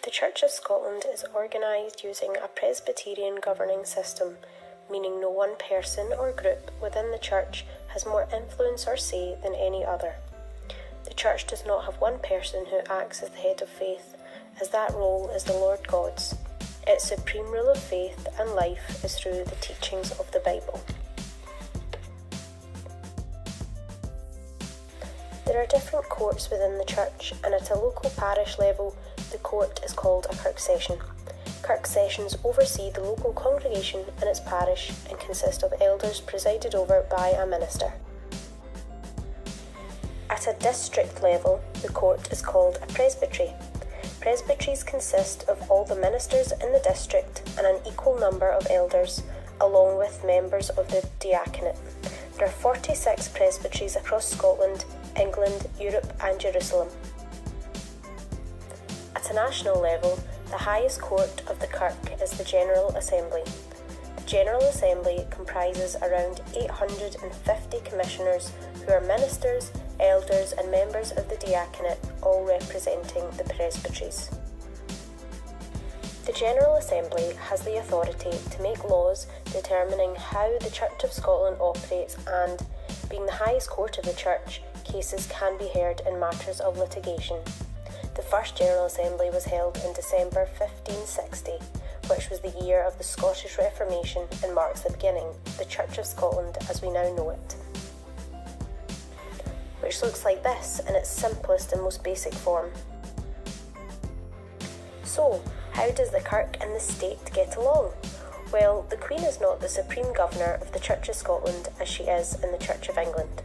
The Church of Scotland is organised using a Presbyterian governing system, meaning no one person or group within the Church has more influence or say than any other. The Church does not have one person who acts as the head of faith, as that role is the Lord God's. Its supreme rule of faith and life is through the teachings of the Bible. There are different courts within the Church, and at a local parish level, the court is called a Kirk session. Kirk sessions oversee the local congregation in its parish and consist of elders presided over by a minister. At a district level, the court is called a presbytery. Presbyteries consist of all the ministers in the district and an equal number of elders, along with members of the diaconate. There are 46 presbyteries across Scotland, England, Europe and Jerusalem. At a national level, the highest court of the Kirk is the General Assembly. The General Assembly comprises around 850 commissioners who are ministers, elders and members of the diaconate, all representing the presbyteries. The General Assembly has the authority to make laws determining how the Church of Scotland operates and, being the highest court of the Church, cases can be heard in matters of litigation. The first General Assembly was held in December 1560, which was the year of the Scottish Reformation and marks the beginning of the Church of Scotland as we now know it, which looks like this in its simplest and most basic form. So, how does the Kirk and the State get along? Well, the Queen is not the supreme governor of the Church of Scotland as she is in the Church of England.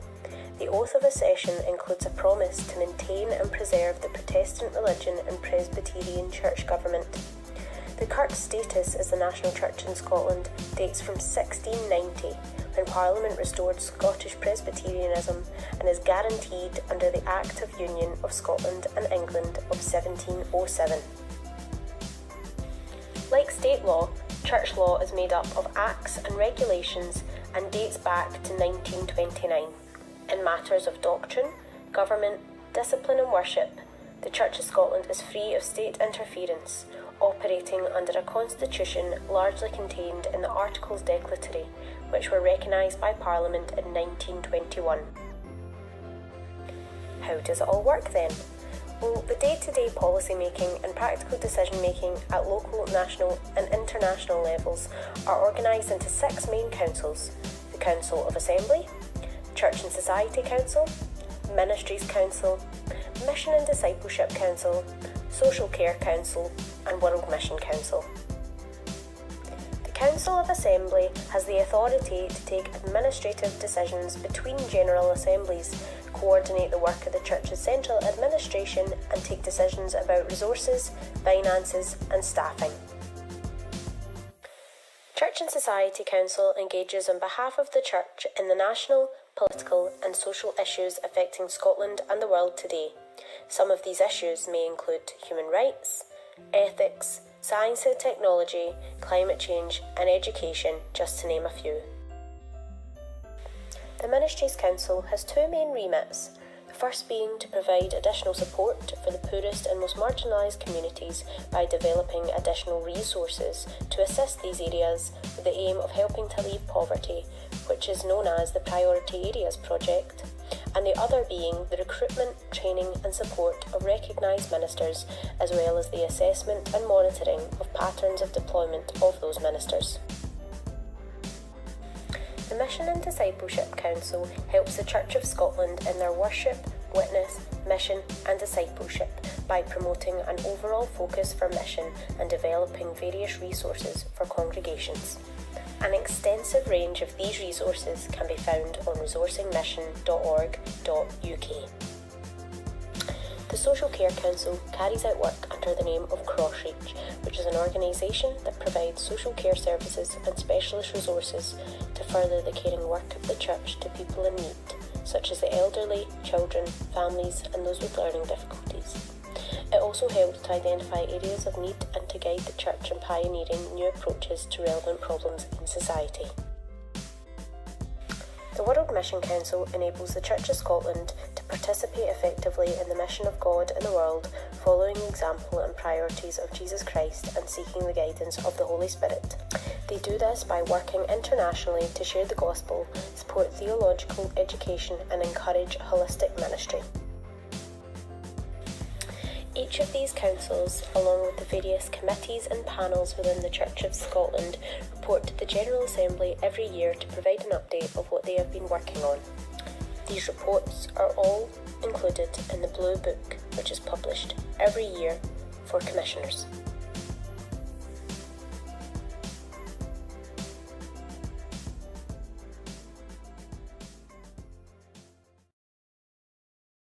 The oath of accession includes a promise to maintain and preserve the Protestant religion and Presbyterian church government. The Kirk's status as the national church in Scotland dates from 1690, when Parliament restored Scottish Presbyterianism, and is guaranteed under the Act of Union of Scotland and England of 1707. Like state law, church law is made up of acts and regulations and dates back to 1929. In matters of doctrine, government, discipline and worship, the Church of Scotland is free of state interference, operating under a constitution largely contained in the Articles Declaratory, which were recognised by Parliament in 1921. How does it all work then? Well, the day-to-day policy making and practical decision making at local, national and international levels are organised into 6 main councils: the Council of Assembly, Church and Society Council, Ministries Council, Mission and Discipleship Council, Social Care Council and World Mission Council. The Council of Assembly has the authority to take administrative decisions between General Assemblies, coordinate the work of the Church's central administration and take decisions about resources, finances and staffing. Church and Society Council engages on behalf of the Church in the national, political and social issues affecting Scotland and the world today. Some of these issues may include human rights, ethics, science and technology, climate change and education, just to name a few. The Ministries Council has 2 main remits, the first being to provide additional support for the poorest and most marginalised communities by developing additional resources to assist these areas with the aim of helping to leave poverty, which is known as the Priority Areas Project, and the other being the recruitment, training and support of recognised ministers, as well as the assessment and monitoring of patterns of deployment of those ministers. The Mission and Discipleship Council helps the Church of Scotland in their worship, witness, mission and discipleship by promoting an overall focus for mission and developing various resources for congregations. An extensive range of these resources can be found on resourcingmission.org.uk. The Social Care Council carries out work under the name of Crossreach, which is an organisation that provides social care services and specialist resources to further the caring work of the Church to people in need, such as the elderly, children, families and those with learning difficulties. It also helps to identify areas of need and to guide the Church in pioneering new approaches to relevant problems in society. The The World Mission Council enables the Church of Scotland to participate effectively in the mission of God in the world, following the example and priorities of Jesus Christ and seeking the guidance of the Holy Spirit. They do this by working internationally to share the gospel, support theological education and encourage holistic ministry. Each of these councils, along with the various committees and panels within the Church of Scotland, report to the General Assembly every year to provide an update of what they have been working on. These reports are all included in the Blue Book, which is published every year for commissioners.